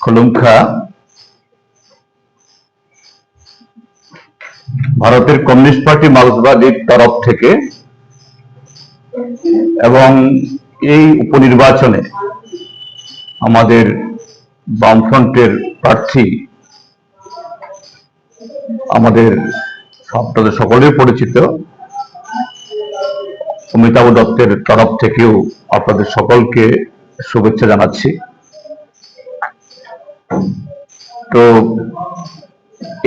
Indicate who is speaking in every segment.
Speaker 1: খোলুমখা ভারতের communist party মার্ক্সবাদীর তরফ থেকে এবং এই উপনির্বাচনে আমাদের বামফ্রন্টের প্রার্থী আমাদের আপনাদের সকলের পরিচিত অমিতাভ দত্তের তরফ থেকেও আপনাদের সকলকে শুভেচ্ছা জানাচ্ছি। তো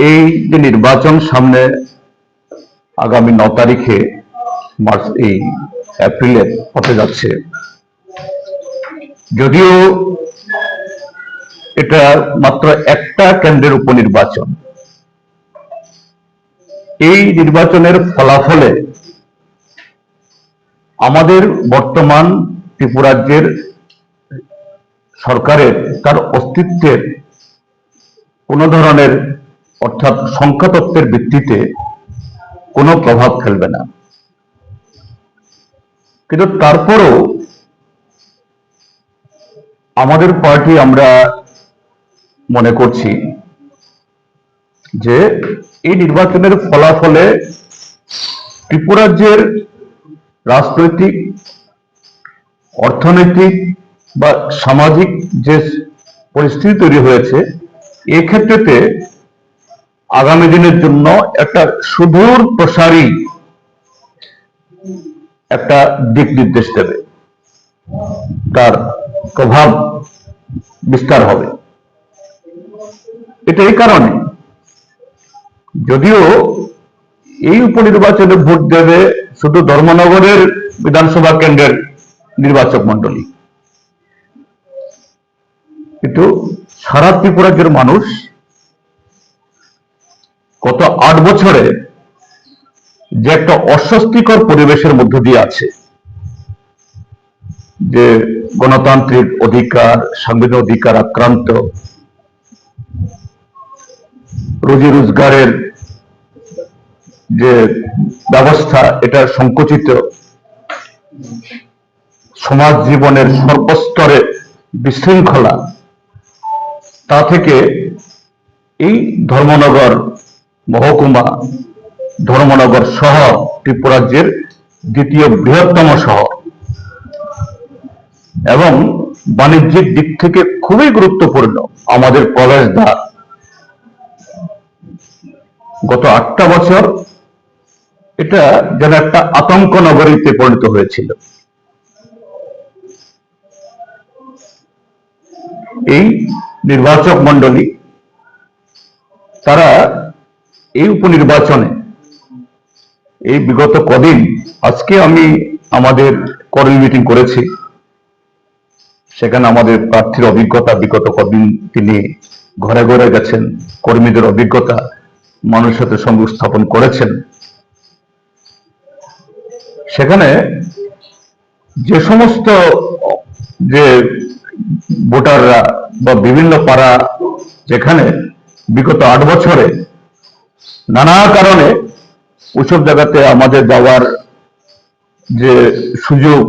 Speaker 1: এই যে নির্বাচন সামনে আগামী 9 তারিখে এপ্রিলে হতে যাচ্ছে, যদিও এটা মাত্র একটা কেন্দ্রের উপনির্বাচন, এই নির্বাচনের ফলাফলে আমাদের বর্তমান ত্রিপুরাজ্যের সরকারের তার অস্তিত্বের কোনো ধরনের অর্থাৎ সংখ্যাতত্ত্বের ভিত্তিতে কোনো প্রভাব ফেলবে না। কিন্তু তারপরও আমাদের পার্টি আমরা মনে করছি যে এই নির্বাচনের ফলাফলে ত্রিপুরাজ্যের রাজনৈতিক, অর্থনৈতিক বা সামাজিক যে পরিস্থিতি তৈরি হয়েছে, এক্ষেত্রে আগামী দিনের জন্য একটা সুদূর প্রসারী একটা দিক নির্দেশ দেবে, তার প্রভাব বিস্তার হবে। এটা এই কারণে, যদিও এই উপনির্বাচনে ভোট দেবে শুধু ধর্মনগরের বিধানসভা কেন্দ্রের নির্বাচক মন্ডলী, কিন্তু সারা ত্রিপুরাজ্যের মানুষ গত 8 বছরে যে একটা অস্বস্তিকর পরিবেশের মধ্য দিয়ে আছে, যে গণতান্ত্রিক অধিকার, সাংবিধানিক অধিকার আক্রান্ত, রুজি রোজগারের যে ব্যবস্থা এটা সংকুচিত, সমাজ জীবনের সর্বস্তরে বিশৃঙ্খলা, তা থেকে এই ধর্মনগর মহকুমা, ধর্মনগর শহর ত্রিপুরাজ্যের দ্বিতীয় বৃহত্তম শহর এবং বাণিজ্যিক দিক থেকে খুবই গুরুত্বপূর্ণ আমাদের প্রবেশদ্বার, গত 8টা বছর এটা যেন একটা আতঙ্ক নগরীতে পরিণত হয়েছিল। এই নির্বাচক মন্ডলী তারা এই উপনির্বাচনে এই বিগত কদিন, আজকে আমি আমাদের কর্মী মিটিং করেছি, সেখানে আমাদের প্রার্থীর অভিজ্ঞতা, বিগত কদিন তিনি ঘরে ঘরে গেছেন, কর্মীদের অভিজ্ঞতা মানুষের সাথে সংযোগ স্থাপন করেছেন। সেখানে যে সমস্ত যে ভোটাররা বা বিভিন্ন পাড়া যেখানে বিগত 8 বছরে নানা কারণে ওইসব জায়গাতে আমাদের যাওয়ার যে সুযোগ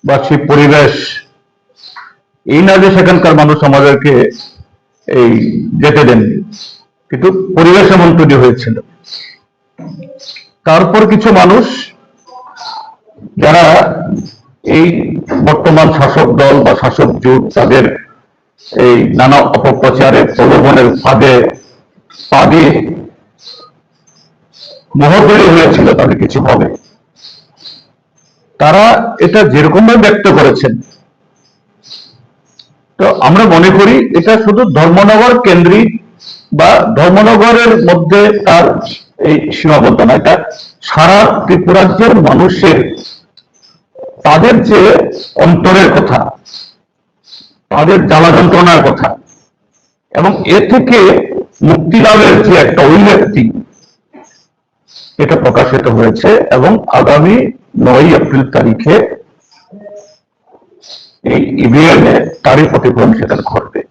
Speaker 1: বা সেই পরিবেশ, এই না যে সেখানকার মানুষ আমাদেরকে এই যেতে দেননি, কিন্তু পরিবেশ এমন তৈরি হয়েছিল। তারপর কিছু মানুষ যারা এই বর্তমান শাসক দল বা শাসক জোট তাদের এই নানা অপপ্রচারে প্রলোভনের ফাঁদে পা দিয়ে মোহ তৈরি হয়েছিল তাদের কিছু হবে, তারা এটা যেরকম ভাবে ব্যক্ত করেছেন, তো আমরা মনে করি এটা শুধু ধর্মনগর কেন্দ্রিক বা ধর্মনগরের মধ্যে তার এই সীমাবদ্ধ না, এটা সারা ত্রিপুরাজ্যের মানুষের তাদের যে অন্তরের কথা, তাদের জ্বালা যন্ত্রণার কথা এবং এ থেকে মুক্তি লাভের যে একটা অভিব্যক্তি, এটা প্রকাশিত হয়েছে এবং আগামী 9 এপ্রিল তারিখে এই ইভিএম এ তারই প্রতিফলন সেখানে ঘটবে।